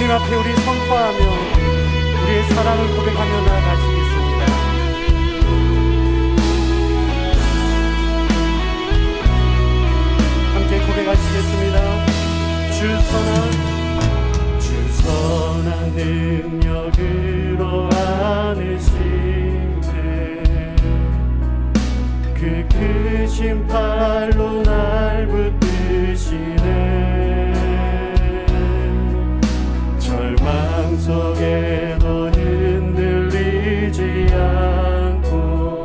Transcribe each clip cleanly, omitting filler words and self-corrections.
주님 앞에 우리 선포하며 우리의 사랑을 고백하며 나아가시겠습니다. 함께 고백하시겠습니다. 주 선한 능력으로 안으시네. 그 크신 팔로 날 붙드시네. 절망 속에도 흔들리지 않고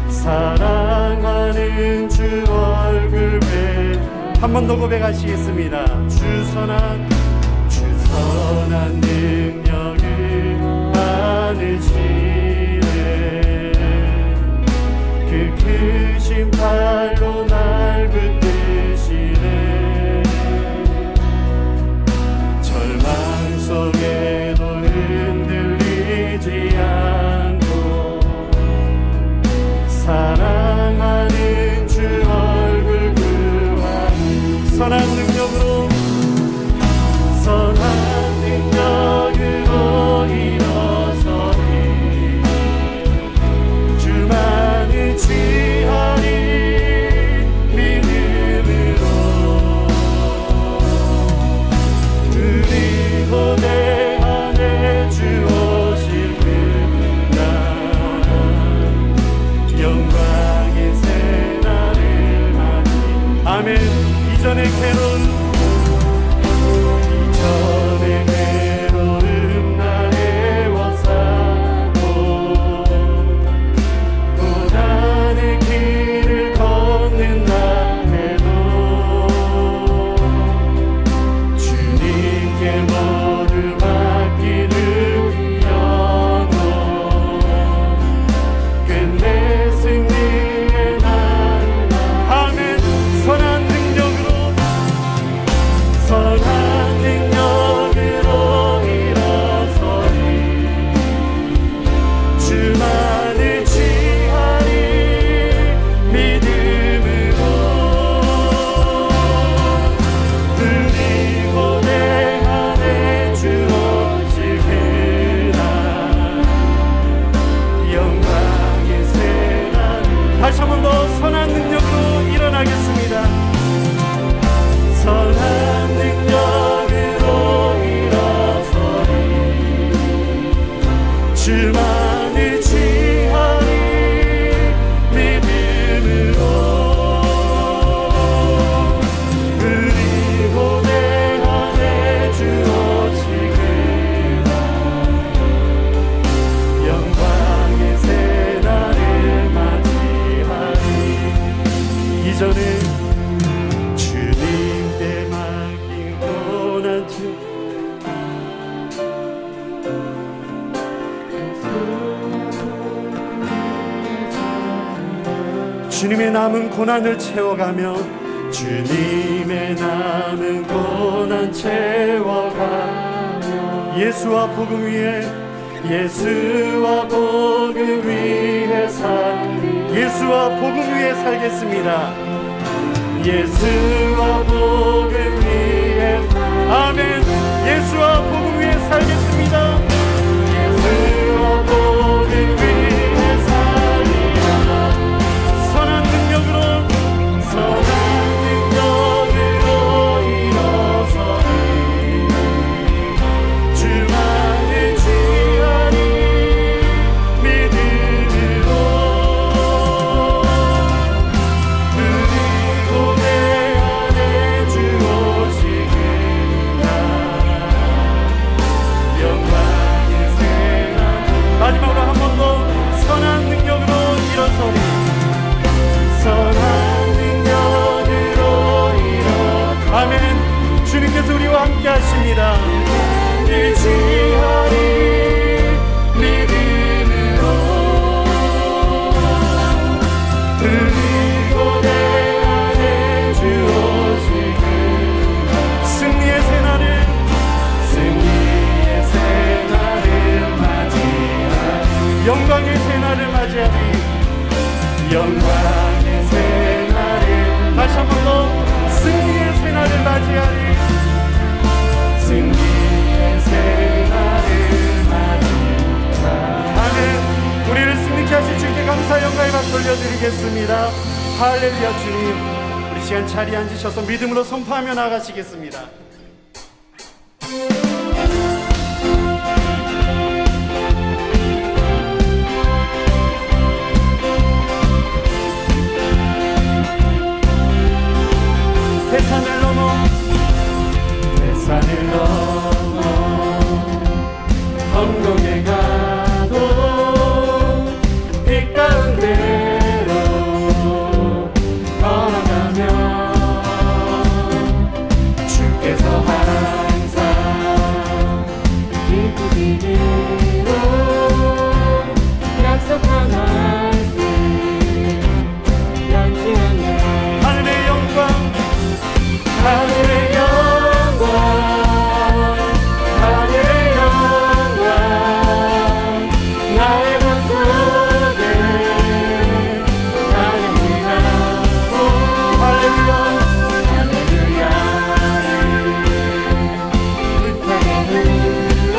사랑하는 주 얼굴 한 번 더 고백하시겠습니다. 주 선한 능력을 안으시네. 그 크신 팔로 날 붙드시네. 절망 속에도 흔들리지 않고 사랑하는 주 얼굴 선한 능력으로 일어서니 주만 의지하니 믿음으로 그리고 내 안에 주 오실 그날 영광의 새날을 맞이. 아멘. 이전의 괴로움 날 애워싸고 고난의 길을 걷는다 해도 주님께 모두 맡기는 영혼 끝내 승리의 날. 아멘. 선한 능력으로 일어서니 주만 의지하니 믿음으로 그리고 내 안에 주 오실 그날 영광의 새날. 다시 한 번 더 선한 능력으로 일어나겠습니다. 선한 능력으로 일어서니 주만 의지하니 믿음으로 그리고 내 안에 주 오실 그날 영광의 새날을 맞이하니. 이전에 주님의 남은 고난을 채워가며 주님의 남은 고난 채워가며 예수와 복음 위에 예수와 복음 위에 살겠습니다. 예수와 복음 위에. 아멘. 예수와 복음 위에 살겠습니다. 예수와 복음 위에 살리라. 선한 능력으로 일어서니 주만 의지하니 믿음으로 그리고 내 안에 주 오실 그날 영광의 새날. 마지막으로 한 번 더 선한 능력으로 일어서니 선한 능력으로 일어서니. 아멘. 주님께서 우리와 함께 하십니다. 의지하니 믿음으로 그리고 내 안에 주 오실 그날 승리의 새날을 맞이하니 영광의 새날을 맞이하니 영광의 새날을. 다시 한 번 더 승리의 새날을 맞이하니 승리 드리겠습니다. 할렐루야. 주님, 우리 시간 자리에 앉으셔서 믿음으로 선포하며 나가시겠습니다. 대산을 넘어 천국에 가도 빛 가운데로 걸어가면 주께서 항상 기쁘시기로 약속한 말씀 변치 않네. 하늘의 영광, 하늘의 영광, 하늘의 영광, 나의 맘속에 찬양하고 할렐루야, 할렐루야를 불타게 흘러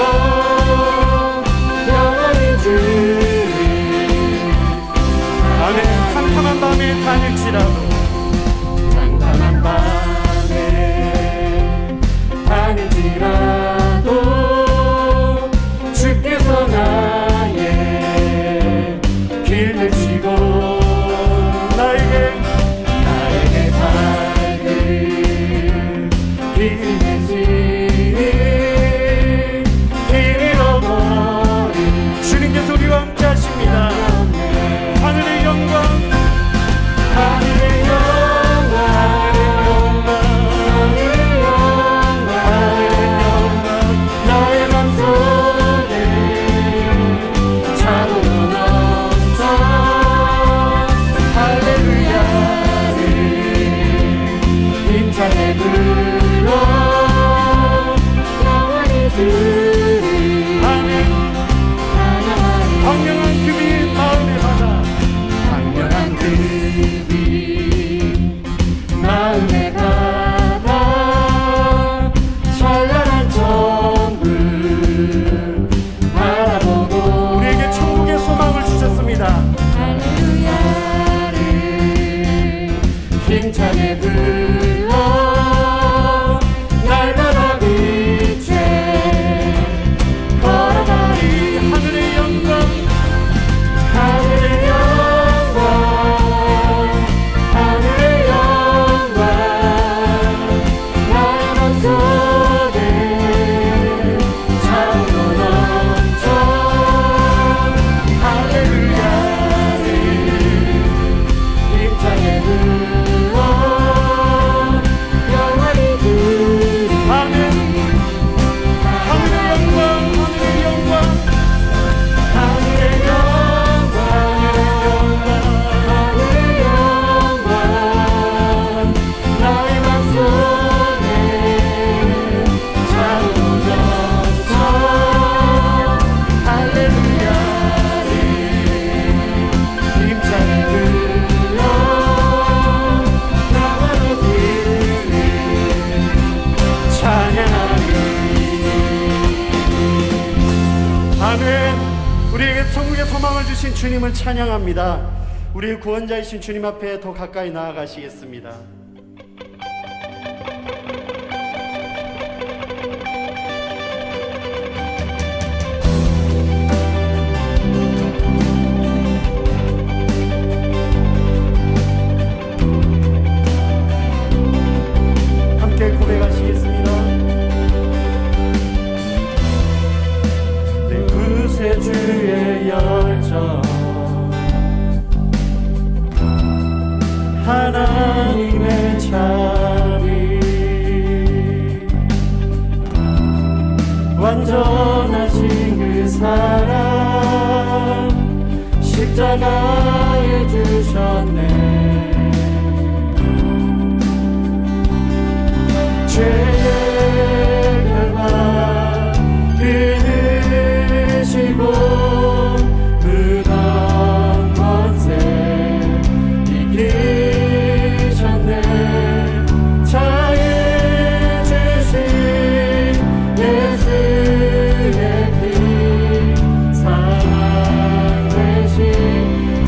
영원히 주리. 아멘. 캄캄한 밤에 다닐지라도, 캄캄한 밤에 다닐지라도 주께서 나의 길 되시고 나에게 밝은 빛이 되시니 길 잃어버린 주님께서 우리와 함께 하십니다. 하늘의 영광, 하늘의 영광, 하늘의 영광, 하늘의 영광, 나의 맘속에 차고로 넘쳐 할렐루야를 힘차게 불러 영원히 주리. 아멘. 광명한 금이 마음에 받아, 광명한 금이 마음에 받아 찬란한 천국 바라보고 우리에게 천국의 소망을 주셨습니다. 할렐루야를 힘차게 불러 날마다 빛에 걸어가리. 하늘의 영광, 하늘의 영광, 하늘의 영광, 나의 맘속에 차오르 넘쳐 할렐루야를 힘차게 불러 영원히 주리. 아멘. 하늘의 영광, 하늘의 영광, 하늘의 영광, 하늘의 영광, 나의 맘속에 차오르 넘쳐 할렐루야를 힘차게 불러 영원히 주리. 찬양하리. 아멘. 우리에게 천국의 소망을 주신 주님을 찬양합니다. 우리의 구원자이신 주님 앞에 더 가까이 나아가시겠습니다. 함께 고백하시겠습니다. 내 구세주의 열정, 하나님의 자비, 완전하신 그 사랑 십자가에 주셨네. 죄의 결과 끊으시고 무덤 권세 이기셨네. 자유 주신 예수의 피 사랑 되신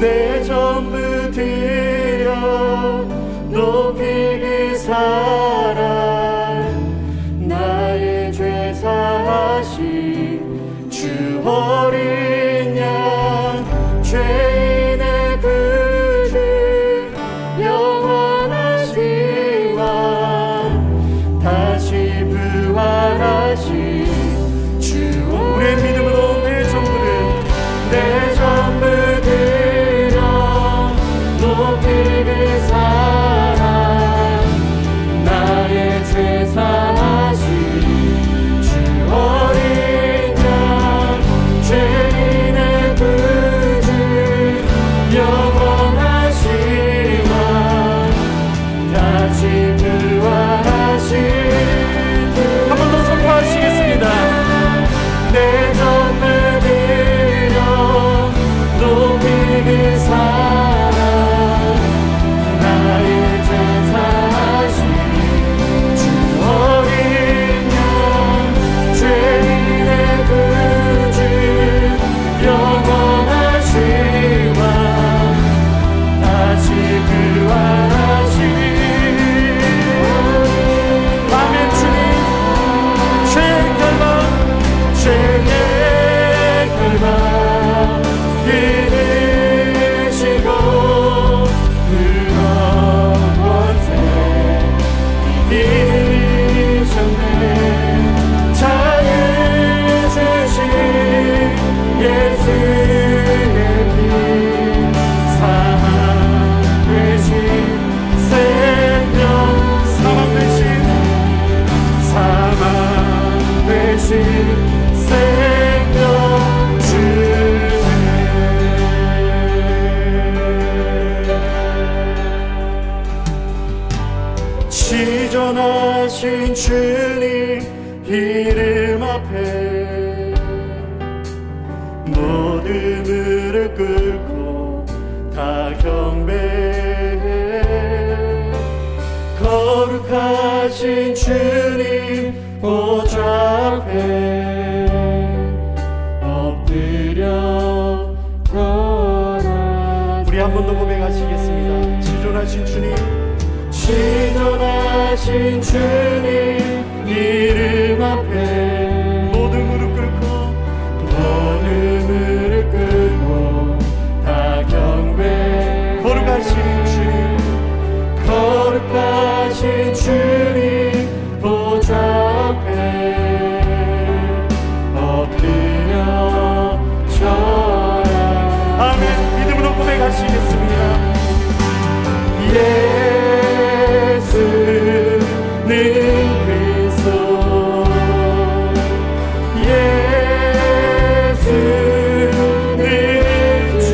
내 전부 드려 높이 그 사랑 나의 죄 사하신 주 어린 양 죄인의 구주 영원하신 왕 다시 부활하신 주 우리의 믿음으로 내 전부를 내 전부 높이 그 사랑 나의 죄 사하신 주 어린 양 죄인의 구주 영원하신 왕 다시 부활하신 한 번 더 선포하시겠습니다. 내 전부 드려 높이 그 사랑 지존하신 주님 이름 앞에 모든 무릎 꿇고 다 경배해 거룩하신 주님 보좌 앞에 엎드려 절하세 우리 한 번 더 고백하시겠습니다. 지존하신 주님 지존하신 주님 이름 앞에 모든 무릎 꿇고 모든 무릎 꿇고 다 경배 거룩하신 주님 거룩하신 주님 보좌 앞에 엎드려 절하 아멘. 믿음으로 고백하시겠습니다. 예수는 그리스도 예수는 주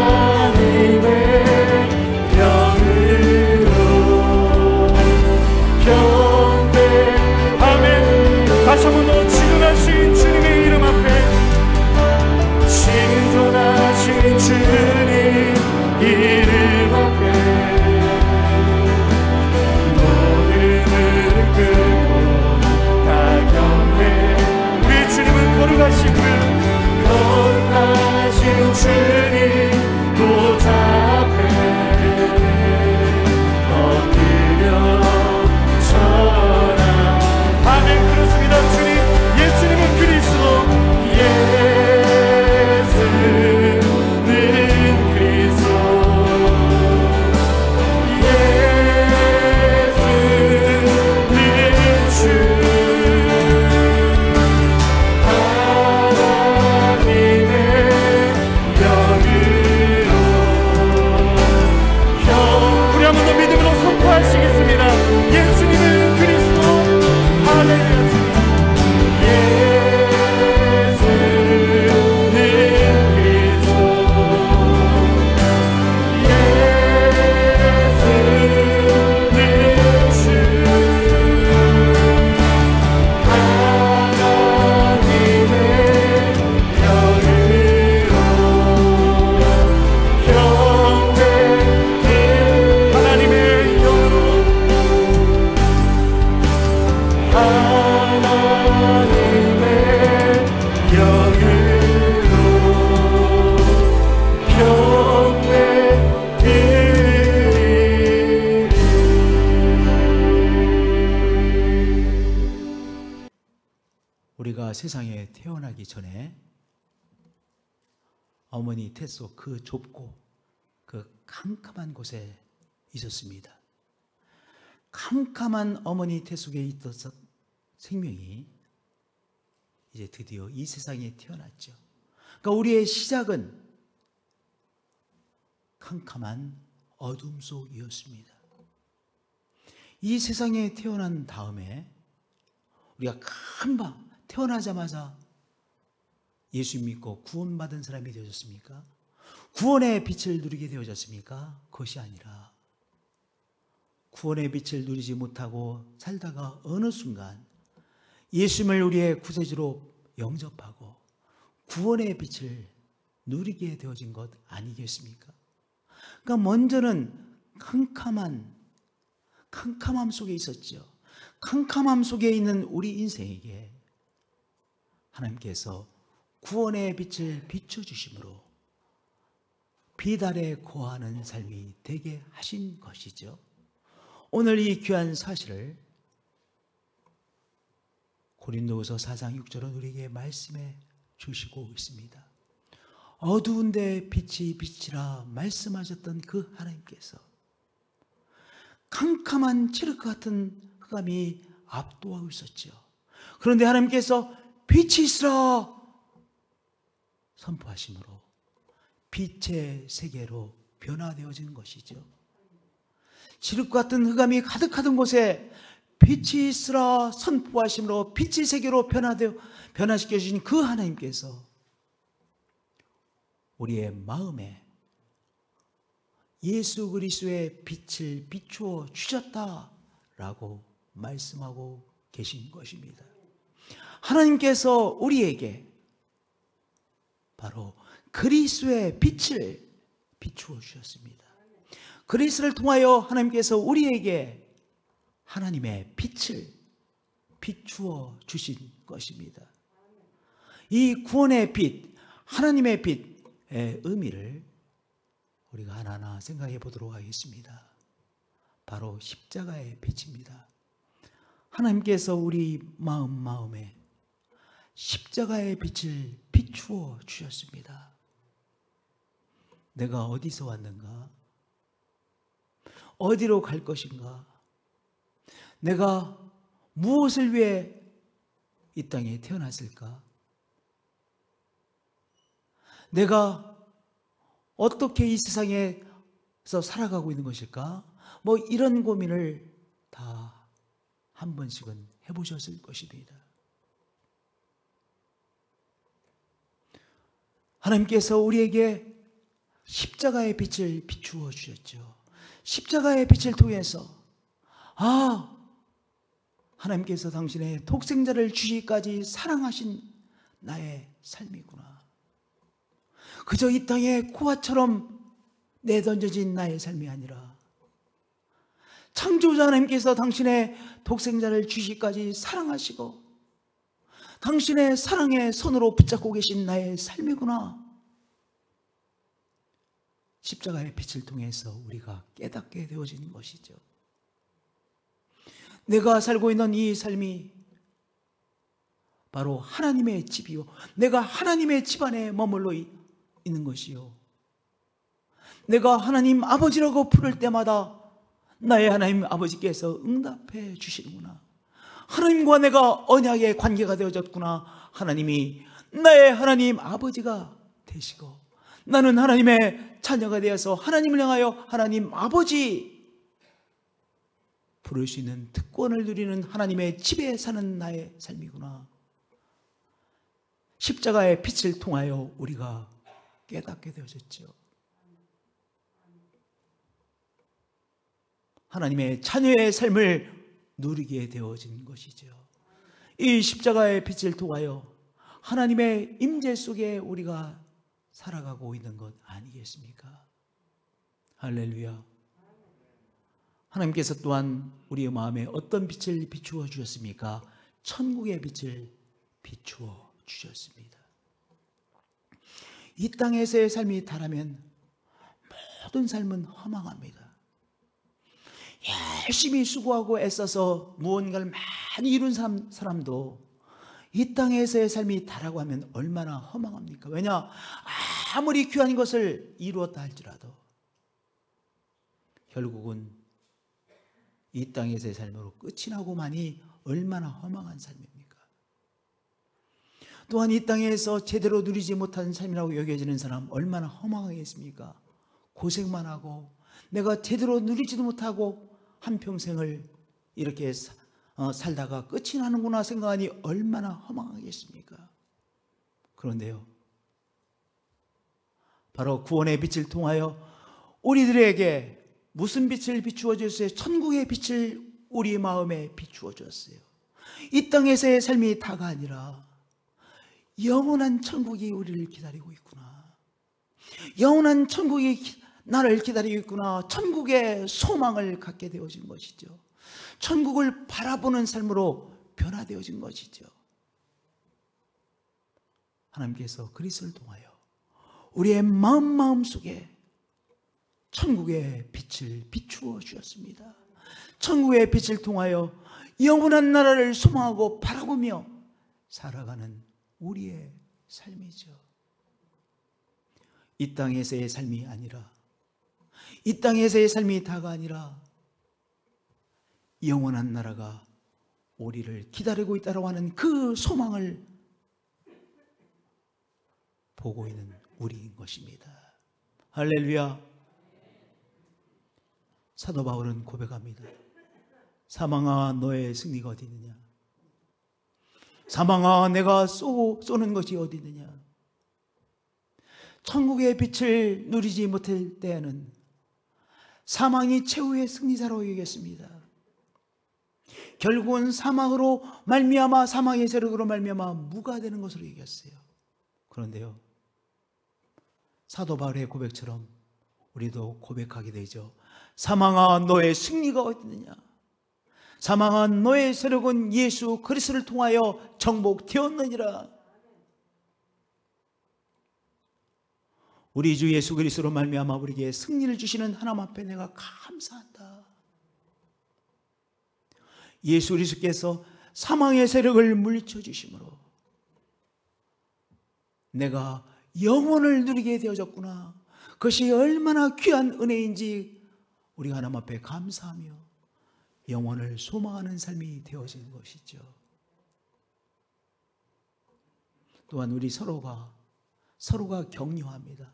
하나님의 영으로 경배하면 다시 한번 더 지존하신 주님의 이름 앞에 지존하신 주님 이름 앞에 모든 무릎 꿇고 다 경배 우리 주님은 거룩하신 분 거룩하신 주님 보좌 앞에 엎드려 절하 아멘. 그렇습니다. 주님 예수님은 그리스도 예수는 그리스도 예수는 주 하나님의 영으로 우리가 세상에 태어나기 전에 어머니 태 속 그 좁고 그 캄캄한 곳에 있었습니다. 캄캄한 어머니 태 속에 있던 생명이 이제 드디어 이 세상에 태어났죠. 그러니까 우리의 시작은 캄캄한 어둠 속이었습니다. 이 세상에 태어난 다음에 우리가 금방 태어나자마자 예수 믿고 구원받은 사람이 되어졌습니까? 구원의 빛을 누리게 되어졌습니까? 그것이 아니라 구원의 빛을 누리지 못하고 살다가 어느 순간 예수님을 우리의 구세주로 영접하고 구원의 빛을 누리게 되어진 것 아니겠습니까? 그러니까 먼저는 캄캄함 속에 있었죠. 캄캄함 속에 있는 우리 인생에게 하나님께서 구원의 빛을 비춰주심으로 빛 아래 거하는 삶이 되게 하신 것이죠. 오늘 이 귀한 사실을 고린도후서 4장 6절은 우리에게 말씀해 주시고 있습니다. 어두운데 빛이 비치라 말씀하셨던 그 하나님께서 캄캄한 칠흑 같은 흑암이 압도하고 있었죠. 그런데 하나님께서 빛이 있으라 선포하심으로 빛의 세계로 변화되어진 것이죠. 칠흑 같은 흑암이 가득하던 곳에 빛이 있으라 선포하심으로 빛의 세계로 변화시켜 주신 그 하나님께서 우리의 마음에 예수 그리스도의 빛을 비추어 주셨다라고 말씀하고 계신 것입니다. 하나님께서 우리에게 바로 그리스도의 빛을 비추어 주셨습니다. 그리스도를 통하여 하나님께서 우리에게 하나님의 빛을 비추어 주신 것입니다. 이 구원의 빛, 하나님의 빛의 의미를 우리가 하나하나 생각해 보도록 하겠습니다. 바로 십자가의 빛입니다. 하나님께서 우리 마음에 십자가의 빛을 비추어 주셨습니다. 내가 어디서 왔는가? 어디로 갈 것인가? 내가 무엇을 위해 이 땅에 태어났을까? 내가 어떻게 이 세상에서 살아가고 있는 것일까? 이런 고민을 다 한 번씩은 해보셨을 것입니다. 하나님께서 우리에게 십자가의 빛을 비추어 주셨죠. 십자가의 빛을 통해서 하나님께서 당신의 독생자를 주시기까지 사랑하신 나의 삶이구나. 그저 이 땅에 고아처럼 내던져진 나의 삶이 아니라 창조자 하나님께서 당신의 독생자를 주시기까지 사랑하시고 당신의 사랑의 손으로 붙잡고 계신 나의 삶이구나. 십자가의 빛을 통해서 우리가 깨닫게 되어진 것이죠. 내가 살고 있는 이 삶이 바로 하나님의 집이요, 내가 하나님의 집 안에 머물러 있는 것이요, 내가 하나님 아버지라고 부를 때마다 나의 하나님 아버지께서 응답해 주시는구나. 하나님과 내가 언약의 관계가 되어졌구나. 하나님이 나의 하나님 아버지가 되시고 나는 하나님의 자녀가 되어서 하나님을 향하여 하나님 아버지 부를 수 있는 특권을 누리는 하나님의 집에 사는 나의 삶이구나. 십자가의 빛을 통하여 우리가 깨닫게 되어졌죠. 하나님의 자녀의 삶을 누리게 되어진 것이죠. 이 십자가의 빛을 통하여 하나님의 임재 속에 우리가 살아가고 있는 것 아니겠습니까? 할렐루야. 하나님께서 또한 우리의 마음에 어떤 빛을 비추어 주셨습니까? 천국의 빛을 비추어 주셨습니다. 이 땅에서의 삶이 다르면 모든 삶은 허망합니다. 열심히 수고하고 애써서 무언가를 많이 이룬 사람도 이 땅에서의 삶이 다라고 하면 얼마나 허망합니까? 왜냐? 아무리 귀한 것을 이루었다 할지라도 결국은 이 땅에서의 삶으로 끝이 나고만이 얼마나 허망한 삶입니까? 또한 이 땅에서 제대로 누리지 못한 삶이라고 여겨지는 사람 얼마나 허망하겠습니까? 고생만 하고 내가 제대로 누리지도 못하고 한평생을 이렇게 살다가 끝이 나는구나 생각하니 얼마나 허망하겠습니까? 그런데요, 바로 구원의 빛을 통하여 우리들에게 무슨 빛을 비추어 주셨어요? 천국의 빛을 우리 마음에 비추어 주었어요. 이 땅에서의 삶이 다가 아니라 영원한 천국이 우리를 기다리고 있구나. 영원한 천국이 나를 기다리고 있구나. 천국의 소망을 갖게 되어진 것이죠. 천국을 바라보는 삶으로 변화되어진 것이죠. 하나님께서 그리스도를 통하여 우리의 마음속에 천국의 빛을 비추어 주셨습니다. 천국의 빛을 통하여 영원한 나라를 소망하고 바라보며 살아가는 우리의 삶이죠. 이 땅에서의 삶이 아니라, 이 땅에서의 삶이 다가 아니라 영원한 나라가 우리를 기다리고 있다고 하는 그 소망을 보고 있는 우리인 것입니다. 할렐루야. 사도 바울은 고백합니다. 사망아 너의 승리가 어디 있느냐? 사망아 내가 쏘는 것이 어디 있느냐? 천국의 빛을 누리지 못할 때에는 사망이 최후의 승리자로 여겼습니다. 결국은 사망으로 말미암아, 사망의 세력으로 말미암아 무가 되는 것으로 여겼어요. 그런데요, 사도 바울의 고백처럼 우리도 고백하게 되죠. 사망아 너의 승리가 어디 있느냐? 사망아 너의 세력은 예수 그리스도를 통하여 정복되었느니라. 우리 주 예수 그리스도로 말미암아 우리에게 승리를 주시는 하나님 앞에 내가 감사한다. 예수 그리스도께서 사망의 세력을 물리쳐 주심으로 내가 영원을 누리게 되어졌구나. 그것이 얼마나 귀한 은혜인지 우리가 하나님 앞에 감사하며 영원을 소망하는 삶이 되어진 것이죠. 또한 우리 서로가 격려합니다.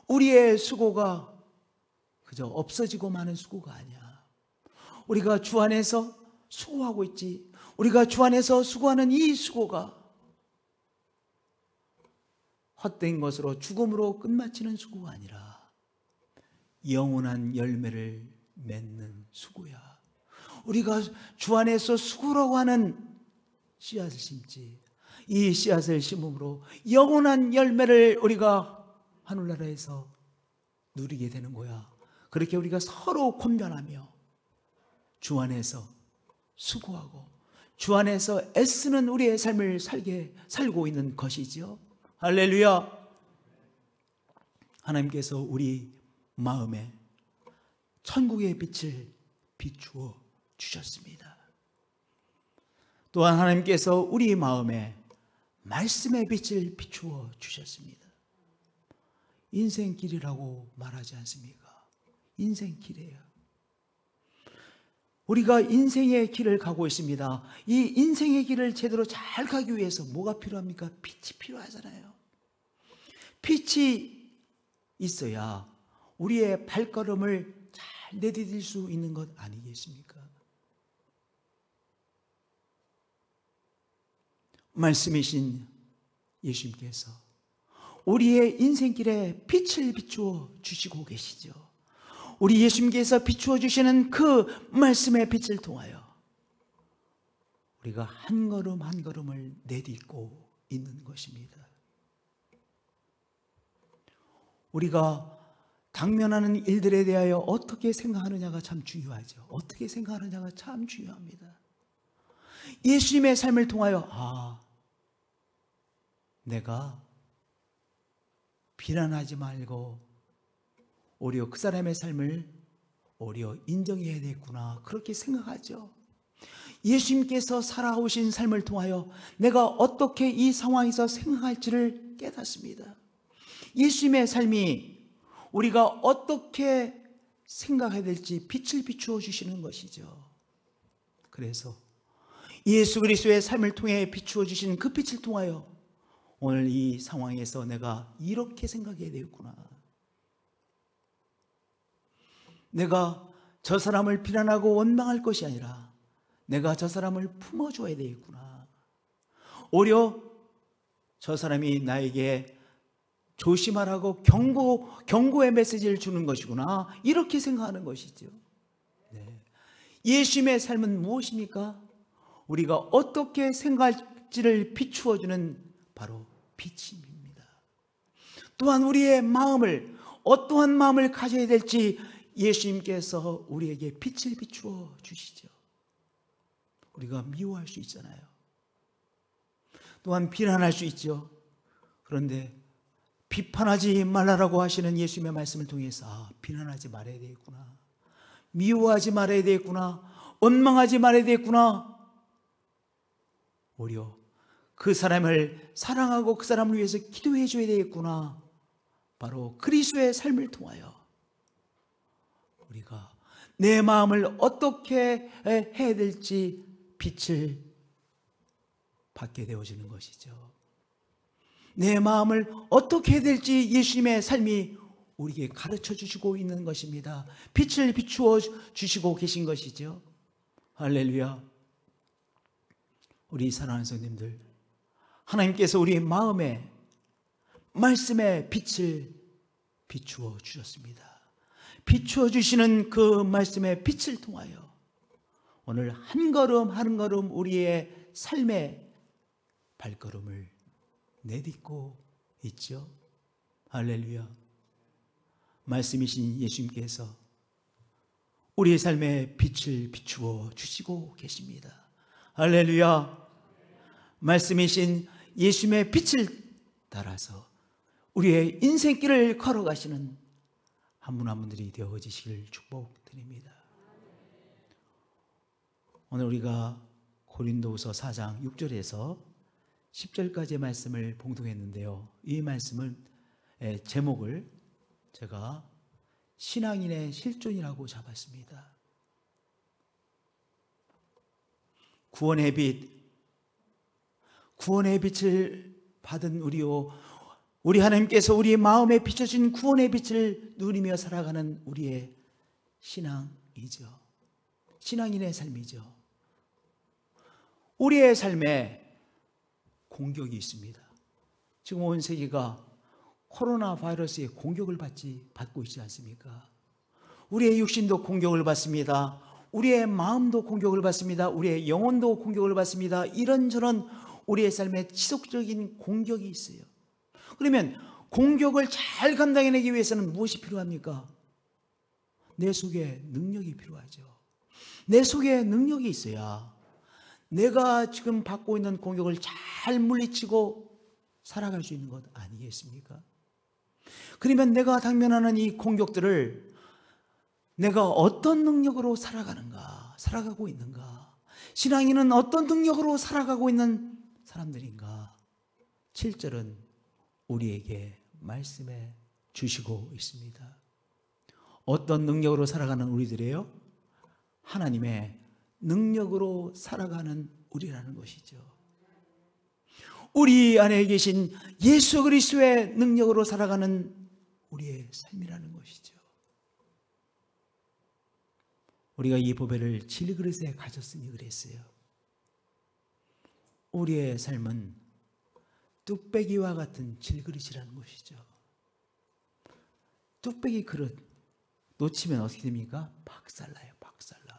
우리의 수고가 그저 없어지고 마는 수고가 아니야. 우리가 주 안에서 수고하고 있지. 우리가 주 안에서 수고하는 이 수고가 헛된 것으로 죽음으로 끝마치는 수고가 아니라 영원한 열매를 맺는 수고야. 우리가 주 안에서 수고라고 하는 씨앗을 심지, 이 씨앗을 심음으로 영원한 열매를 우리가 하늘나라에서 누리게 되는 거야. 그렇게 우리가 서로 권변하며 주 안에서 수고하고 주 안에서 애쓰는 우리의 삶을 살고 있는 것이지요. 할렐루야. 하나님께서 우리 마음에 천국의 빛을 비추어 주셨습니다. 또한 하나님께서 우리 마음에 말씀의 빛을 비추어 주셨습니다. 인생길이라고 말하지 않습니까? 인생길이에요. 우리가 인생의 길을 가고 있습니다. 이 인생의 길을 제대로 잘 가기 위해서 뭐가 필요합니까? 빛이 필요하잖아요. 빛이 있어야 우리의 발걸음을 잘 내디딜 수 있는 것 아니겠습니까? 말씀이신 예수님께서 우리의 인생길에 빛을 비추어 주시고 계시죠. 우리 예수님께서 비추어 주시는 그 말씀의 빛을 통하여 우리가 한 걸음 한 걸음을 내딛고 있는 것입니다. 우리가 당면하는 일들에 대하여 어떻게 생각하느냐가 참 중요하죠. 어떻게 생각하느냐가 참 중요합니다. 예수님의 삶을 통하여 내가 비난하지 말고 오히려 그 사람의 삶을 오히려 인정해야 되겠구나, 그렇게 생각하죠. 예수님께서 살아오신 삶을 통하여 내가 어떻게 이 상황에서 생각할지를 깨닫습니다. 예수님의 삶이 우리가 어떻게 생각해야 될지 빛을 비추어 주시는 것이죠. 그래서 예수 그리스도의 삶을 통해 비추어 주신 그 빛을 통하여 오늘 이 상황에서 내가 이렇게 생각해야 되겠구나. 내가 저 사람을 비난하고 원망할 것이 아니라 내가 저 사람을 품어줘야 되겠구나. 오히려 저 사람이 나에게 조심하라고 경고의 메시지를 주는 것이구나. 이렇게 생각하는 것이죠. 네. 예수님의 삶은 무엇입니까? 우리가 어떻게 생각할지를 비추어주는 바로 빛입니다. 또한 우리의 마음을 어떠한 마음을 가져야 될지 예수님께서 우리에게 빛을 비추어 주시죠. 우리가 미워할 수 있잖아요. 또한 비난할 수 있죠. 그런데 비판하지 말라라고 하시는 예수님의 말씀을 통해서 비난하지 말아야 되겠구나. 미워하지 말아야 되겠구나. 원망하지 말아야 되겠구나. 오히려 그 사람을 사랑하고 그 사람을 위해서 기도해 줘야 되겠구나. 바로 그리스도의 삶을 통하여 우리가 내 마음을 어떻게 해야 될지 빛을 받게 되어지는 것이죠. 내 마음을 어떻게 해야 될지 예수님의 삶이 우리에게 가르쳐 주시고 있는 것입니다. 빛을 비추어 주시고 계신 것이죠. 할렐루야. 우리 사랑하는 성도님들, 하나님께서 우리 마음에 말씀의 빛을 비추어 주셨습니다. 비추어 주시는 그 말씀의 빛을 통하여 오늘 한 걸음 한 걸음 우리의 삶의 발걸음을 내딛고 있죠. 할렐루야. 말씀이신 예수님께서 우리의 삶에 빛을 비추어 주시고 계십니다. 할렐루야. 말씀이신 예수님의 빛을 따라서 우리의 인생길을 걸어가시는 한 분 한 분들이 되어지시길 축복드립니다. 오늘 우리가 고린도후서 4장 6절에서 10절까지의 말씀을 봉독했는데요. 이 말씀은 제목을 제가 신앙인의 실존이라고 잡았습니다. 구원의 빛을 받은 우리 하나님께서 우리의 마음에 비춰진 구원의 빛을 누리며 살아가는 우리의 신앙이죠. 신앙인의 삶이죠. 우리의 삶에 공격이 있습니다. 지금 온 세계가 코로나 바이러스의 공격을 받고 있지 않습니까? 우리의 육신도 공격을 받습니다. 우리의 마음도 공격을 받습니다. 우리의 영혼도 공격을 받습니다. 이런저런 우리의 삶에 지속적인 공격이 있어요. 그러면 공격을 잘 감당해내기 위해서는 무엇이 필요합니까? 내 속에 능력이 필요하죠. 내 속에 능력이 있어야 내가 지금 받고 있는 공격을 잘 물리치고 살아갈 수 있는 것 아니겠습니까? 그러면 내가 당면하는 이 공격들을 내가 어떤 능력으로 살아가고 있는가? 신앙인은 어떤 능력으로 살아가고 있는 사람들인가? 7절은 우리에게 말씀해 주시고 있습니다. 어떤 능력으로 살아가는 우리들이에요? 하나님의 능력으로 살아가는 우리라는 것이죠. 우리 안에 계신 예수 그리스도의 능력으로 살아가는 우리의 삶이라는 것이죠. 우리가 이 보배를 질그릇에 가졌으니 그랬어요. 우리의 삶은 뚝배기와 같은 질그릇이라는 것이죠. 뚝배기 그릇 놓치면 어떻게 됩니까? 박살나요. 박살나.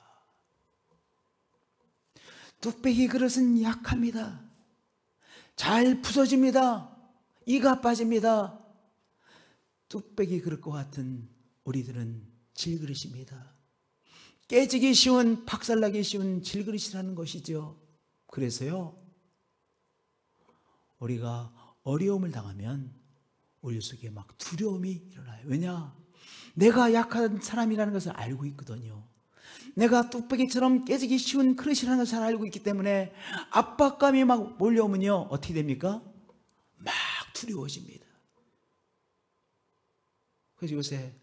뚝배기 그릇은 약합니다. 잘 부서집니다. 이가 빠집니다. 뚝배기 그릇과 같은 우리들은 질그릇입니다. 깨지기 쉬운, 박살나기 쉬운 질그릇이라는 것이죠. 그래서요, 우리가 어려움을 당하면 우리 속에 막 두려움이 일어나요. 왜냐? 내가 약한 사람이라는 것을 알고 있거든요. 내가 뚝배기처럼 깨지기 쉬운 그릇이라는 걸 잘 알고 있기 때문에 압박감이 막 몰려오면요, 어떻게 됩니까? 막 두려워집니다. 그래서 요새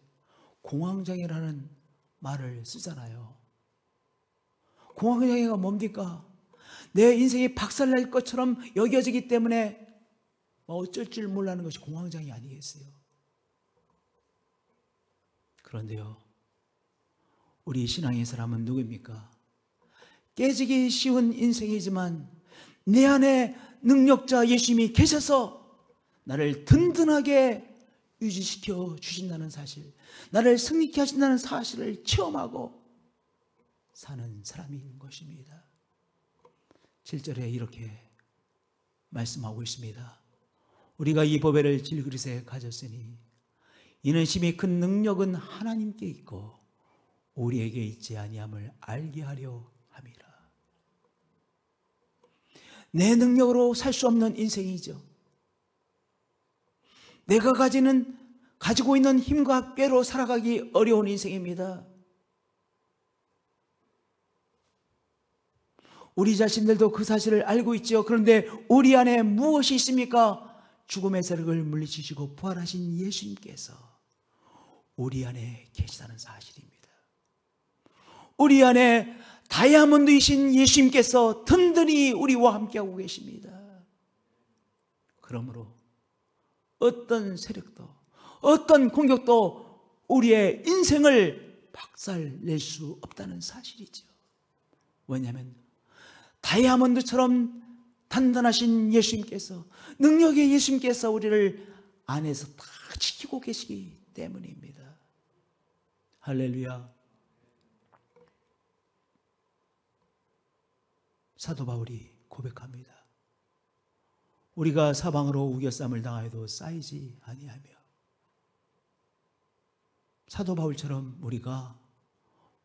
공황장애라는 말을 쓰잖아요. 공황장애가 뭡니까? 내 인생이 박살날 것처럼 여겨지기 때문에 어쩔 줄 몰라하는 것이 공황장애 아니겠어요? 그런데요, 우리 신앙의 사람은 누구입니까? 깨지기 쉬운 인생이지만 내 안에 능력자 예수님이 계셔서 나를 든든하게 유지시켜 주신다는 사실, 나를 승리케 하신다는 사실을 체험하고 사는 사람인 것입니다. 7절에 이렇게 말씀하고 있습니다. 우리가 이 보배를 질그릇에 가졌으니 이는 심히 큰 능력은 하나님께 있고 우리에게 있지 아니함을 알게 하려 함이라. 내 능력으로 살 수 없는 인생이죠. 내가 가지고 있는 힘과 꾀로 살아가기 어려운 인생입니다. 우리 자신들도 그 사실을 알고 있죠. 그런데 우리 안에 무엇이 있습니까? 죽음의 세력을 물리치시고 부활하신 예수님께서 우리 안에 계시다는 사실입니다. 우리 안에 다이아몬드이신 예수님께서 든든히 우리와 함께하고 계십니다. 그러므로 어떤 세력도, 어떤 공격도 우리의 인생을 박살낼 수 없다는 사실이죠. 왜냐하면 다이아몬드처럼 단단하신 예수님께서, 능력의 예수님께서 우리를 안에서 다 지키고 계시기 때문입니다. 할렐루야. 사도 바울이 고백합니다. 우리가 사방으로 우겨쌈을 당하여도 쌓이지 아니하며. 사도 바울처럼 우리가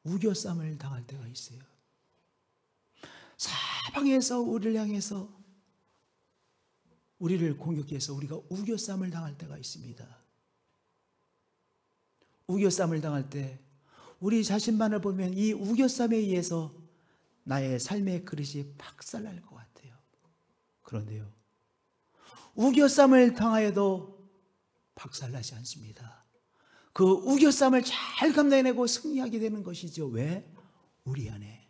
우겨쌈을 당할 때가 있어요. 사방에서 우리를 향해서, 우리를 공격해서 우리가 우겨쌈을 당할 때가 있습니다. 우겨쌈을 당할 때 우리 자신만을 보면 이 우겨쌈에 의해서 나의 삶의 그릇이 박살날 것 같아요. 그런데요, 우겨쌈을 당하여도 박살나지 않습니다. 그 우겨쌈을 잘 감당해내고 승리하게 되는 것이죠. 왜? 우리 안에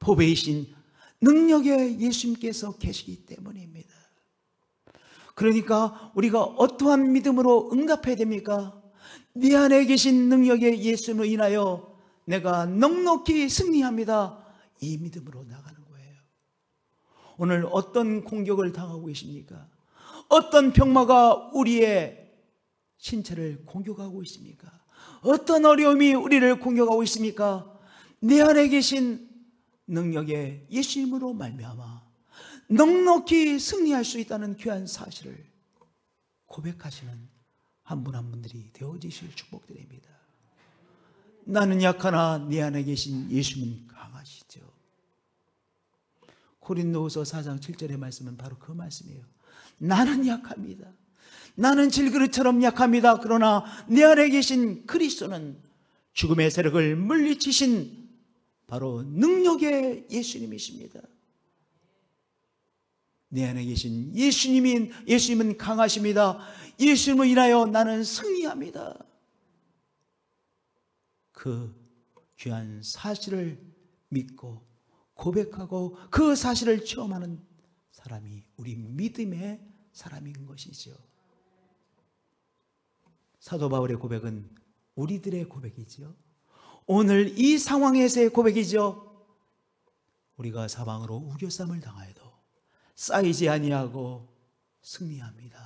보배이신 능력의 예수님께서 계시기 때문입니다. 그러니까 우리가 어떠한 믿음으로 응답해야 됩니까? 네 안에 계신 능력의 예수님으로 인하여 내가 넉넉히 승리합니다. 이 믿음으로 나가는 거예요. 오늘 어떤 공격을 당하고 계십니까? 어떤 병마가 우리의 신체를 공격하고 있습니까? 어떤 어려움이 우리를 공격하고 있습니까? 내 안에 계신 능력의 예수님으로 말미암아 넉넉히 승리할 수 있다는 귀한 사실을 고백하시는 한 분 한 분들이 되어지실 축복드립니다. 나는 약하나 네 안에 계신 예수님은 강하시죠. 고린도후서 4장 7절의 말씀은 바로 그 말씀이에요. 나는 약합니다. 나는 질그릇처럼 약합니다. 그러나 내 안에 계신 그리스도는 죽음의 세력을 물리치신 바로 능력의 예수님이십니다. 내 안에 계신 예수님은 강하십니다. 예수님을 인하여 나는 승리합니다. 그 귀한 사실을 믿고 고백하고 그 사실을 체험하는 사람이 우리 믿음의 사람인 것이죠. 사도 바울의 고백은 우리들의 고백이죠. 오늘 이 상황에서의 고백이죠. 우리가 사방으로 우겨쌈을 당하여도 쌓이지 아니하고 승리합니다.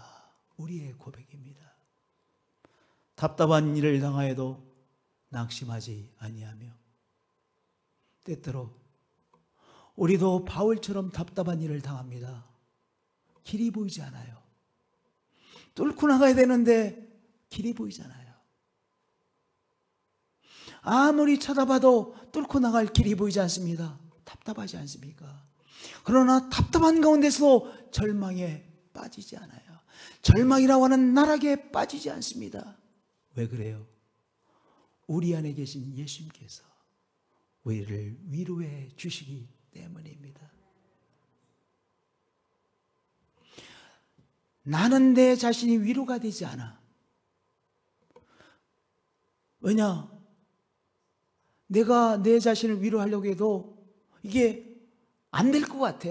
우리의 고백입니다. 답답한 일을 당하여도 낙심하지 아니하며. 때때로 우리도 바울처럼 답답한 일을 당합니다. 길이 보이지 않아요. 뚫고 나가야 되는데 길이 보이잖아요. 아무리 쳐다봐도 뚫고 나갈 길이 보이지 않습니다. 답답하지 않습니까? 그러나 답답한 가운데서 절망에 빠지지 않아요. 절망이라고 하는 나락에 빠지지 않습니다. 왜 그래요? 우리 안에 계신 예수님께서 우리를 위로해 주시기 때문입니다. 나는 내 자신이 위로가 되지 않아. 왜냐? 내가 내 자신을 위로하려고 해도 이게 안 될 것 같아.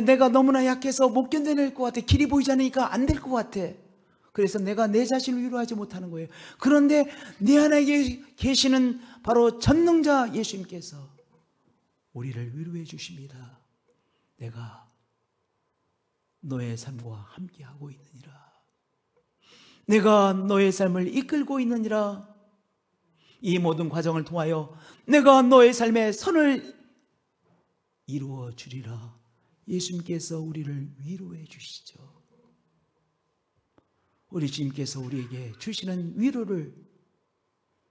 내가 너무나 약해서 못 견뎌낼 것 같아. 길이 보이지 않으니까 안 될 것 같아. 그래서 내가 내 자신을 위로하지 못하는 거예요. 그런데 내 안에 계시는 바로 전능자 예수님께서 우리를 위로해 주십니다. 내가 너의 삶과 함께하고 있느니라. 내가 너의 삶을 이끌고 있느니라. 이 모든 과정을 통하여 내가 너의 삶의 선을 이루어 주리라. 예수님께서 우리를 위로해 주시죠. 우리 주님께서 우리에게 주시는 위로를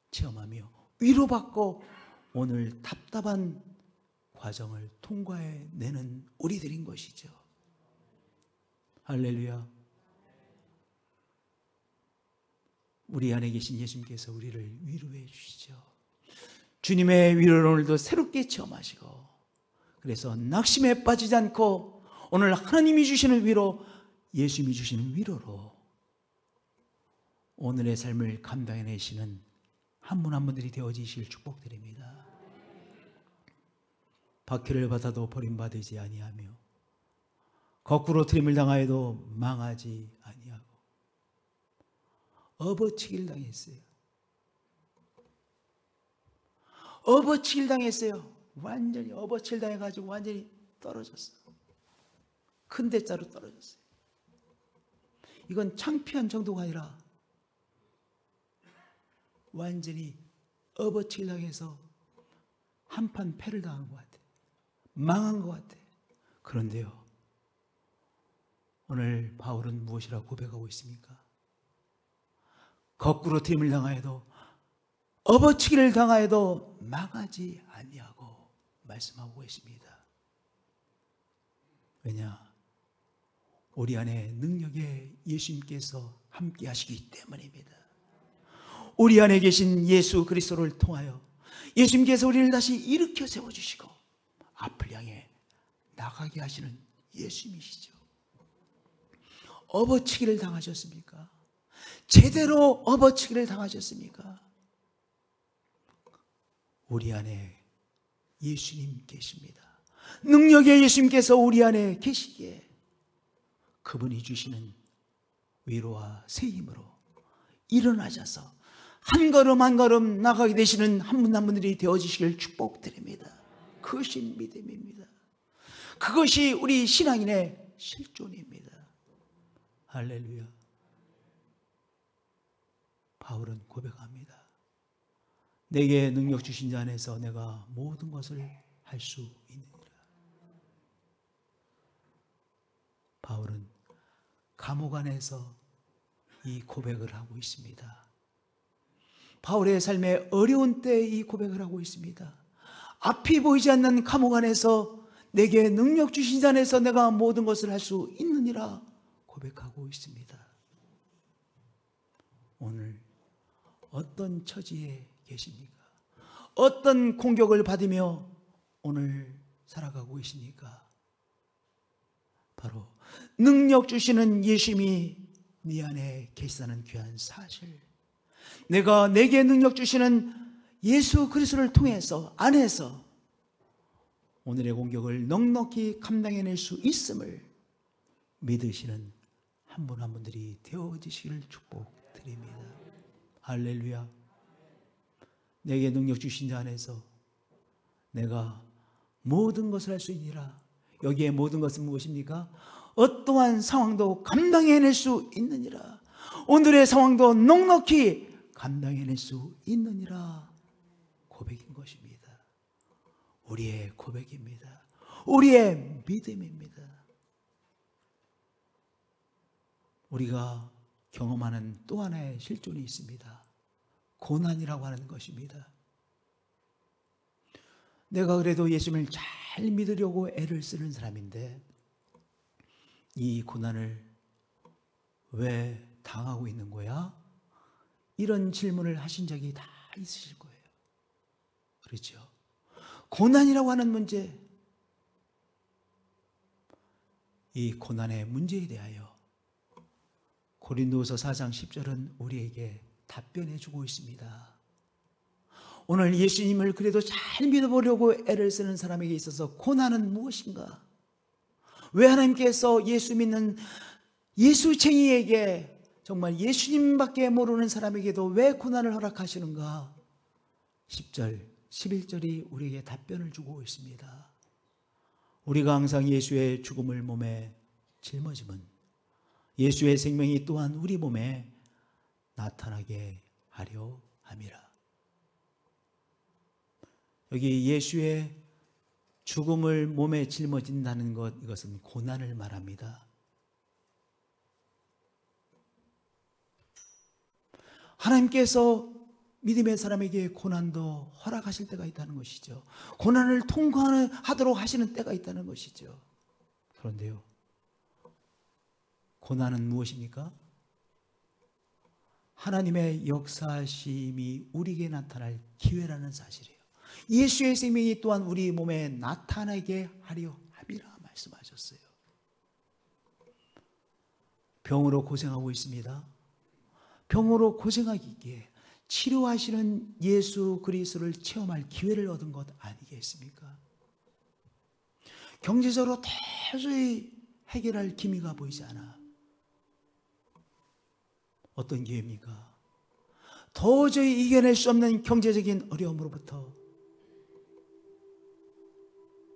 체험하며 위로받고 오늘 답답한 과정을 통과해내는 우리들인 것이죠. 할렐루야. 우리 안에 계신 예수님께서 우리를 위로해 주시죠. 주님의 위로를 오늘도 새롭게 체험하시고, 그래서 낙심에 빠지지 않고 오늘 하나님이 주시는 위로, 예수님이 주시는 위로로 오늘의 삶을 감당해내시는 한 분 한 분들이 되어지실 축복드립니다. 박해를 받아도 버림받지 아니하며 거꾸로 트림을 당하여도 망하지 아니하고 업어치기를 당했어요. 업어치기를 당했어요. 완전히 업어치기를 당해가지고 완전히 떨어졌어요. 큰 대자로 떨어졌어요. 이건 창피한 정도가 아니라 완전히 업어치기를 당해서 한판 패를 당한 것 같아요. 망한 것 같아요. 그런데요, 오늘 바울은 무엇이라고 고백하고 있습니까? 거꾸로 트림을 당하여도 업어치기를 당하여도 망하지 아니하고 말씀하고 계십니다. 왜냐? 우리 안에 능력의 예수님께서 함께 하시기 때문입니다. 우리 안에 계신 예수 그리스도를 통하여 예수님께서 우리를 다시 일으켜 세워주시고 앞을 향해 나가게 하시는 예수님이시죠. 업어치기를 당하셨습니까? 제대로 업어치기를 당하셨습니까? 우리 안에 예수님 계십니다. 능력의 예수님께서 우리 안에 계시기에 그분이 주시는 위로와 새 힘으로 일어나셔서 한 걸음 한 걸음 나가게 되시는 한 분 한 분들이 되어지시길 축복드립니다. 그것이 믿음입니다. 그것이 우리 신앙인의 실존입니다. 할렐루야. 바울은 고백합니다. 내게 능력 주신 자 안에서 내가 모든 것을 할 수 있느니라. 바울은 감옥 안에서 이 고백을 하고 있습니다. 바울의 삶의 어려운 때에 이 고백을 하고 있습니다. 앞이 보이지 않는 감옥 안에서 내게 능력 주신 자 안에서 내가 모든 것을 할 수 있느니라 고백하고 있습니다. 오늘 어떤 처지에 계십니까? 어떤 공격을 받으며 오늘 살아가고 계십니까? 바로 능력 주시는 예수님이 네 안에 계시다는 귀한 사실, 내게 능력 주시는 예수 그리스도를 통해서 안에서 오늘의 공격을 넉넉히 감당해낼 수 있음을 믿으시는 한 분 한 분들이 되어지시기를 축복드립니다. 할렐루야. 내게 능력 주신 자 안에서 내가 모든 것을 할 수 있느니라. 여기에 모든 것은 무엇입니까? 어떠한 상황도 감당해낼 수 있느니라. 오늘의 상황도 넉넉히 감당해낼 수 있느니라 고백인 것입니다. 우리의 고백입니다. 우리의 믿음입니다. 우리가 경험하는 또 하나의 실존이 있습니다. 고난이라고 하는 것입니다. 내가 그래도 예수님을 잘 믿으려고 애를 쓰는 사람인데 이 고난을 왜 당하고 있는 거야? 이런 질문을 하신 적이 다 있으실 거예요. 그렇죠? 고난이라고 하는 문제, 이 고난의 문제에 대하여 고린도후서 4장 10절은 우리에게 답변해 주고 있습니다. 오늘 예수님을 그래도 잘 믿어보려고 애를 쓰는 사람에게 있어서 고난은 무엇인가? 왜 하나님께서 예수 믿는 예수쟁이에게, 정말 예수님밖에 모르는 사람에게도 왜 고난을 허락하시는가? 10절, 11절이 우리에게 답변을 주고 있습니다. 우리가 항상 예수의 죽음을 몸에 짊어짐은 예수의 생명이 또한 우리 몸에 나타나게 하려 함이라. 여기 예수의 죽음을 몸에 짊어진다는 것, 이것은 고난을 말합니다. 하나님께서 믿음의 사람에게 고난도 허락하실 때가 있다는 것이죠. 고난을 통과하도록 하시는 때가 있다는 것이죠. 그런데요, 고난은 무엇입니까? 하나님의 역사심이 우리에게 나타날 기회라는 사실이에요. 예수의 생명이 또한 우리 몸에 나타나게 하려 함이라 말씀하셨어요. 병으로 고생하고 있습니다. 병으로 고생하기에 치료하시는 예수 그리스도를 체험할 기회를 얻은 것 아니겠습니까? 경제적으로 도저히 해결할 기미가 보이지 않아. 어떤 기회입니까? 도저히 이겨낼 수 없는 경제적인 어려움으로부터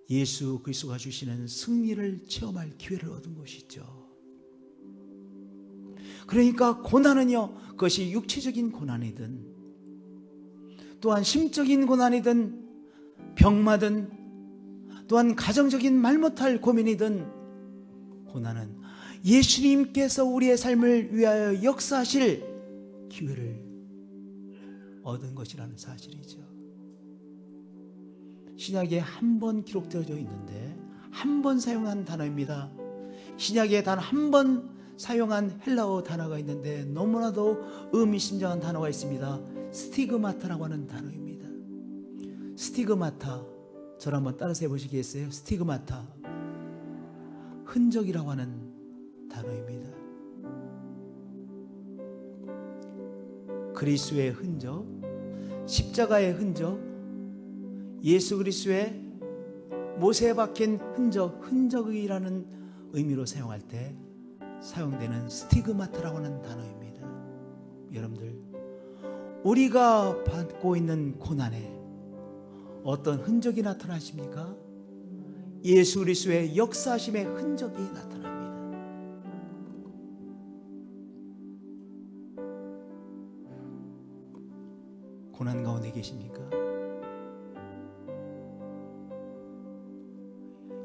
예수 그리스도가 주시는 승리를 체험할 기회를 얻은 것이죠. 그러니까 고난은요, 그것이 육체적인 고난이든 또한 심적인 고난이든 병마든 또한 가정적인 말 못할 고민이든, 고난은 예수님께서 우리의 삶을 위하여 역사하실 기회를 얻은 것이라는 사실이죠. 신약에 한 번 기록되어져 있는데 한 번 사용한 단어입니다. 신약에 단 한 번 사용한 헬라어 단어가 있는데 너무나도 의미심장한 단어가 있습니다. 스티그마타라고 하는 단어입니다. 스티그마타, 저를 한번 따라서 해보시겠어요? 스티그마타, 흔적이라고 하는 단어입니다. 그리스도의 흔적, 십자가의 흔적, 예수 그리스도의 못에 박힌 흔적, 흔적이라는 의미로 사용할 때 사용되는 스티그마타라고 하는 단어입니다. 여러분들, 우리가 받고 있는 고난에 어떤 흔적이 나타나십니까? 예수 그리스도의 역사하심의 흔적이 나타납니다. 고난 가운데 계십니까?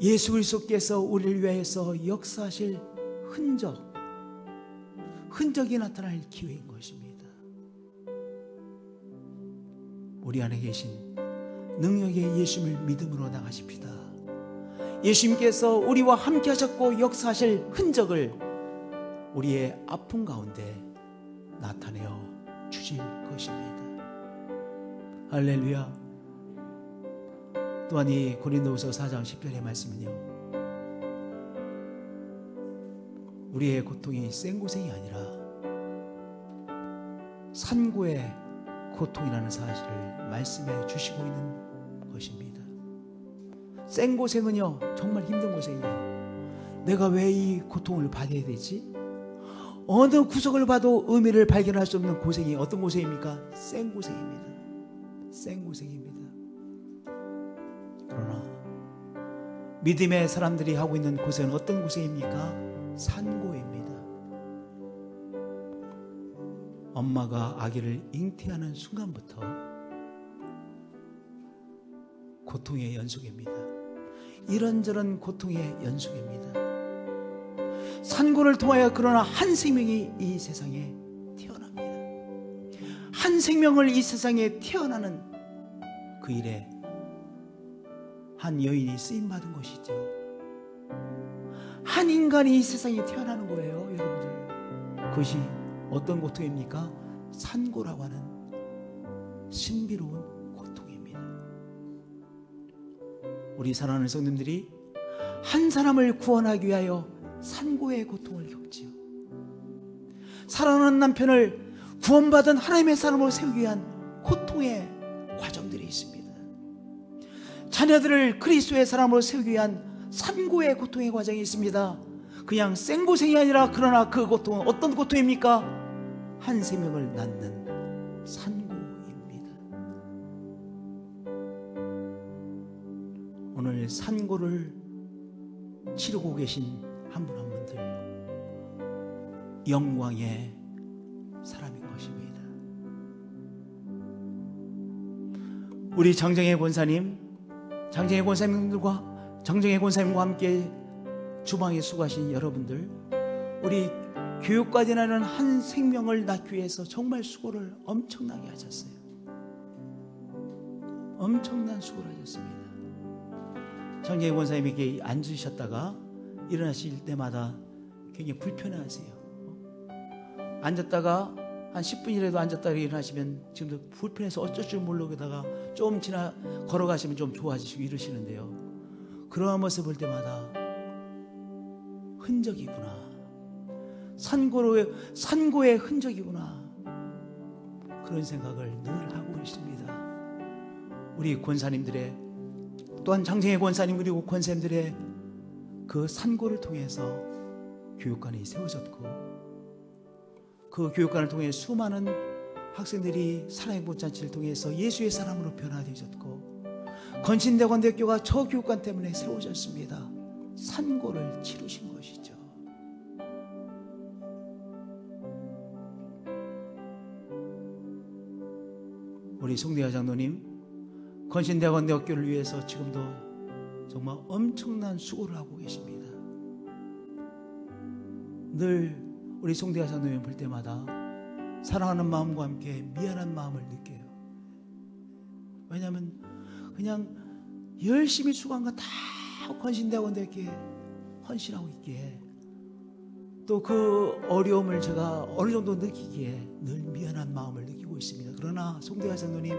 예수 그리스도께서 우리를 위해서 역사하실 흔적이 나타날 기회인 것입니다. 우리 안에 계신 능력의 예수님을 믿음으로 나가십시다. 예수님께서 우리와 함께 하셨고 역사하실 흔적을 우리의 아픔 가운데 나타내어 주실 것입니다. 할렐루야. 또한 이 고린도후서 4장 10절의 말씀은요, 우리의 고통이 생고생이 아니라 산고의 고통이라는 사실을 말씀해 주시고 있는 것입니다. 생고생은요, 정말 힘든 고생이에요. 내가 왜 이 고통을 받아야 되지? 어느 구석을 봐도 의미를 발견할 수 없는 고생이 어떤 고생입니까? 생고생입니다. 생고생입니다. 그러나 믿음의 사람들이 하고 있는 고생은 어떤 고생입니까? 산고입니다. 엄마가 아기를 잉태하는 순간부터 고통의 연속입니다. 이런저런 고통의 연속입니다. 산고를 통하여 그러나 한 생명이 이 세상에 태어납니다. 한 생명을 이 세상에 태어나는 그 일에 한 여인이 쓰임받은 것이죠. 한 인간이 이 세상에 태어나는 거예요, 여러분들. 그것이 어떤 고통입니까? 산고라고 하는 신비로운 고통입니다. 우리 사랑하는 성도님들이 한 사람을 구원하기 위하여 산고의 고통을 겪지요. 사랑하는 남편을 구원받은 하나님의 사람으로 세우기 위한 고통의 과정들이 있습니다. 자녀들을 그리스도의 사람으로 세우기 위한 산고의 고통의 과정이 있습니다. 그냥 생고생이 아니라, 그러나 그 고통은 어떤 고통입니까? 한 생명을 낳는 산고입니다. 오늘 산고를 치르고 계신 한 분 한 분들 영광의 사람인 것입니다. 우리 장정혜 권사님과 함께 주방에 수고하신 여러분들, 우리 교육과정이라는 한 생명을 낳기 위해서 정말 수고를 엄청나게 하셨어요. 엄청난 수고를 하셨습니다. 장정혜 권사님에게 앉으셨다가 일어나실 때마다 굉장히 불편해하세요. 앉았다가 한 10분이라도 앉았다가 일어나시면 지금도 불편해서 어쩔 줄 모르다가 좀 지나 걸어가시면 좀 좋아지시고 이러시는데요. 그러한 모습을 볼 때마다 흔적이구나, 산고의 흔적이구나, 그런 생각을 늘 하고 있습니다. 우리 권사님들의, 또한 장정혜 권사님 그리고 권사님들의 그 산고를 통해서 교육관이 세워졌고, 그 교육관을 통해 수많은 학생들이 사랑의 꽃잔치를 통해서 예수의 사람으로 변화되어졌고, 건신대관대학교가 저 교육관 때문에 세워졌습니다. 산고를 치르신 것이죠. 우리 송대하 장로님, 건신대관대학교를 위해서 지금도 정말 엄청난 수고를 하고 계십니다. 늘 우리 송대하 장로님 볼 때마다 사랑하는 마음과 함께 미안한 마음을 느껴요. 왜냐하면 그냥 열심히 수고한 거 다 건신대학원대학교에 헌신하고 있기에, 또 그 어려움을 제가 어느 정도 느끼기에 늘 미안한 마음을 느끼고 있습니다. 그러나 송대하 장로님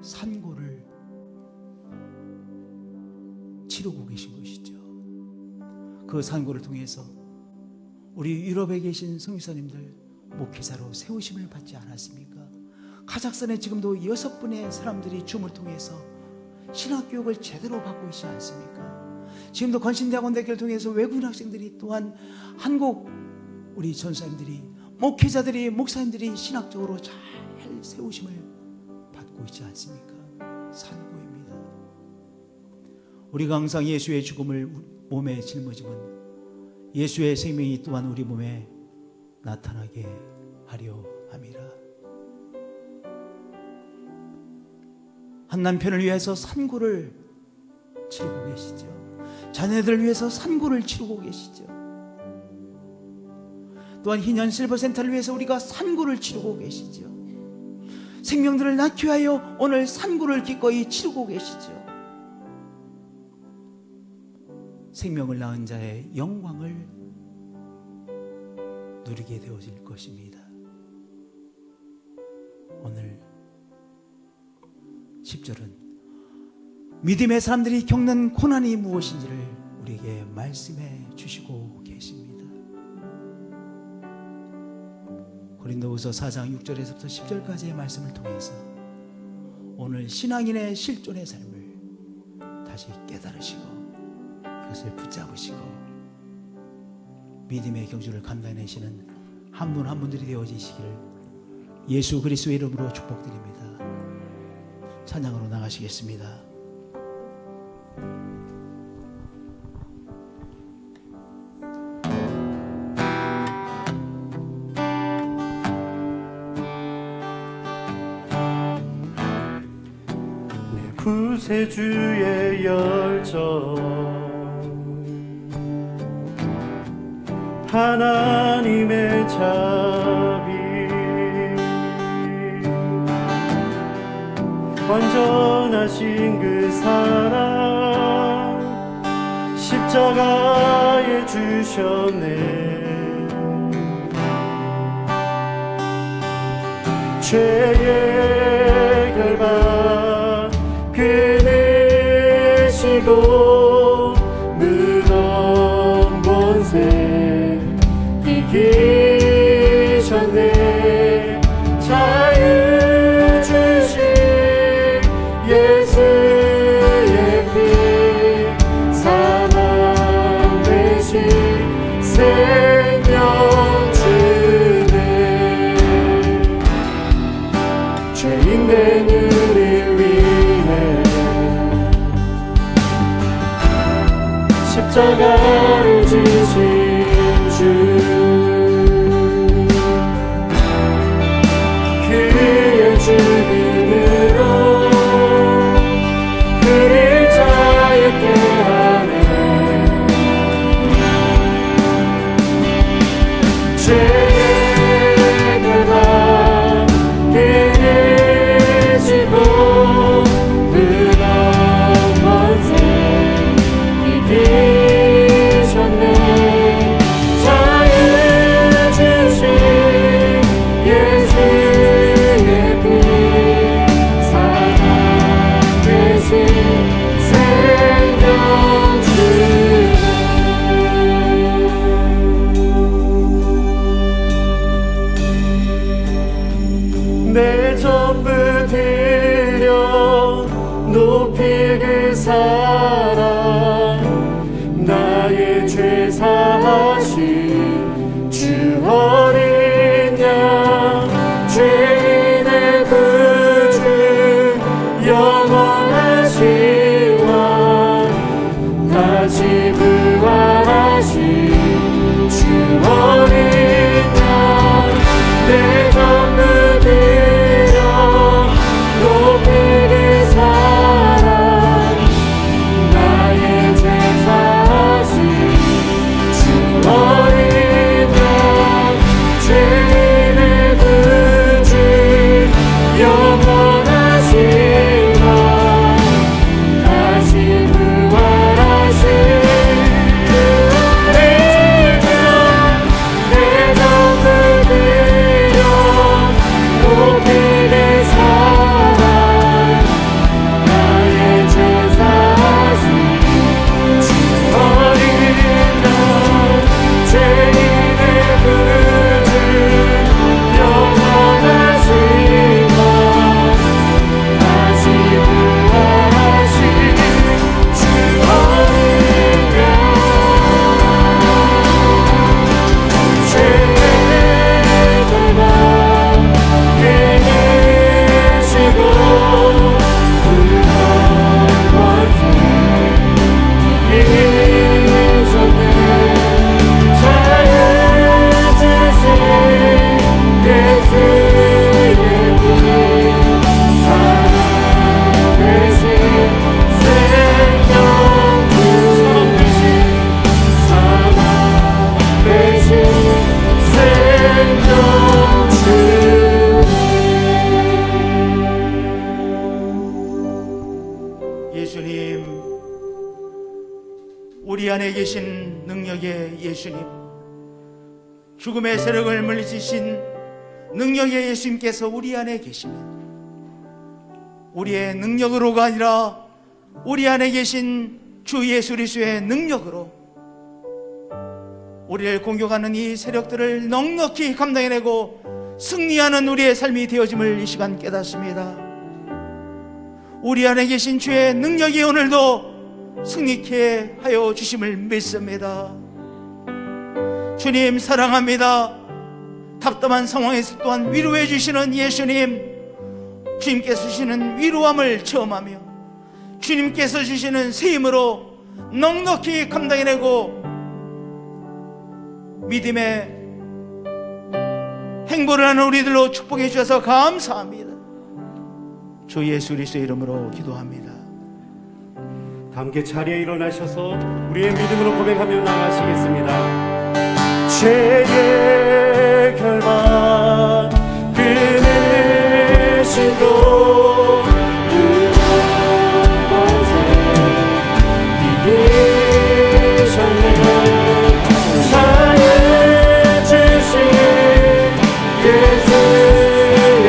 산고를 치르고 계신 것이죠. 그 산고를 통해서 우리 유럽에 계신 성교사님들 목회자로 세우심을 받지 않았습니까? 카자흐스탄에 지금도 6분의 사람들이 줌을 통해서 신학교육을 제대로 받고 있지 않습니까? 지금도 건신대학원대학교를 통해서 외국인 학생들이, 또한 한국 우리 전사님들이, 목회자들이, 목사님들이 신학적으로 잘 세우심을 받고 있지 않습니까? 산고입니다. 우리가 항상 예수의 죽음을 몸에 짊어지면 예수의 생명이 또한 우리 몸에 나타나게 하려 함이라. 한 남편을 위해서 산고를 치르고 계시죠. 자녀들을 위해서 산고를 치르고 계시죠. 또한 희년 실버센터를 위해서 우리가 산고를 치르고 계시죠. 생명들을 낳기 위하여 오늘 산고를 기꺼이 치르고 계시죠. 생명을 낳은 자의 영광을 누리게 되어질 것입니다. 오늘 10절은 믿음의 사람들이 겪는 고난이 무엇인지를 우리에게 말씀해 주시고 계십니다. 고린도후서 4장 6절에서부터 10절까지의 말씀을 통해서 오늘 신앙인의 실존의 삶을 다시 깨달으시고 그것을 붙잡으시고 믿음의 경주를 감당하시는 한 분 한 분들이 되어지시기를 예수 그리스도의 이름으로 축복드립니다. 찬양으로 나가시겠습니다. 내 구세주의 열정, 하나님의 자비, 완전하신 그 사랑 십자가에 주셨네. 죄의 결박 끊으시고 무덤 본세 이기셨네. 자유 주신 예수의 피 사망 대신 생명 주네. 죄인 된 우리를 위해 십자가를 지신 주, 그의 죽음으로 우릴 자유케 하네. 죄의 결박 끊으시고 무덤 본세 이기셨네. 자유 주신 예수의 피 사랑 대신 생명 주네. 내 전부 드려 높이 그 사랑 나의 죄 사하신 주 어린 양 죄인의 구주 영원하신 왕 다시 부활하신 주 어린 양 내 전부 드려 높이 그 사랑 나의 죄 사하신 주 어린 양 죄인의 구주 영원하신 왕 다시 부활하신 내 전부 드려 높이 그 사랑 나의 죄 사하신 주 어린 양 죄인의 구주 영원하신 왕 다시 부활하신 주 어린 양 죄의 결박 끊으시고 무덤 본세 이기셨네. 자유 주신 예수의 피 사랑 대신 생명 주신 사랑 대신 생명 주네. 예수님, 우리 안에 계신 능력의 예수님, 죽음의 세력을 물리치신 능력의 예수님께서 우리 안에 계시면 우리의 능력으로가 아니라 우리 안에 계신 주 예수 그리스도의 능력으로 우리를 공격하는 이 세력들을 넉넉히 감당해내고 승리하는 우리의 삶이 되어짐을 이 시간 깨닫습니다. 우리 안에 계신 주의 능력이 오늘도 승리케 하여 주심을 믿습니다. 주님 사랑합니다. 답답한 상황에서 또한 위로해 주시는 예수님, 주님께서 주시는 위로함을 체험하며 주님께서 주시는 새 힘으로 넉넉히 감당해내고 믿음의 행보를 하는 우리들로 축복해 주셔서 감사합니다. 주 예수 그리스도의 이름으로 기도합니다. 함께 자리에 일어나셔서 우리의 믿음으로 고백하며 나가시겠습니다. 죄의 결박 끊으시고 무덤 본세 이기셨네. 자유 주신 예수의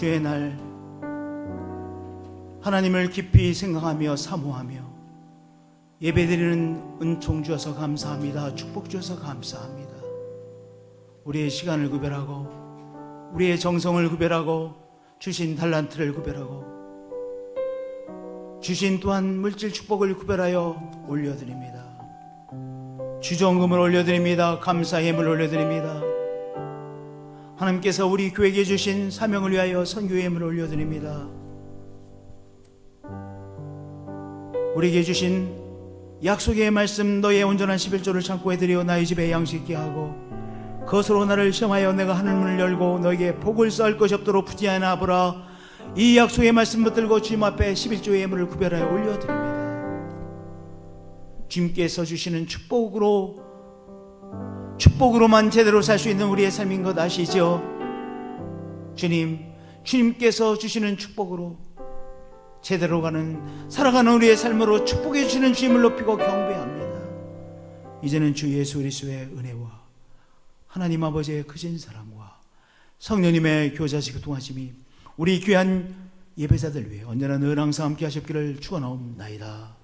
주의 날 하나님을 깊이 생각하며 사모하며 예배드리는 은총 주셔서 감사합니다. 축복 주셔서 감사합니다. 우리의 시간을 구별하고 우리의 정성을 구별하고 주신 달란트를 구별하고 주신 또한 물질 축복을 구별하여 올려드립니다. 주정금을 올려드립니다. 감사의 예물을 올려드립니다. 하나님께서 우리 교회에게 주신 사명을 위하여 선교의 예물을 올려드립니다. 우리에게 주신 약속의 말씀 너의 온전한 11조를 창고에 들여 나의 집에 양식있게 하고 그것으로 나를 시험하여 내가 하늘문을 열고 너에게 복을 쌓을 것이 없도록 부지하나 보라. 이 약속의 말씀 붙들고 주님 앞에 11조의 예물을 구별하여 올려드립니다. 주님께서 주시는 축복으로만 제대로 살 수 있는 우리의 삶인 것 아시죠? 주님께서 주시는 축복으로 제대로 살아가는 우리의 삶으로 축복해 주시는 주님을 높이고 경배합니다. 이제는 주 예수 그리스도의 은혜와 하나님 아버지의 크신 사랑과 성령님의 교제하시고 동하심이 우리 귀한 예배자들 위해 언제나 늘 항상 함께 하셨기를 축원하옵나이다.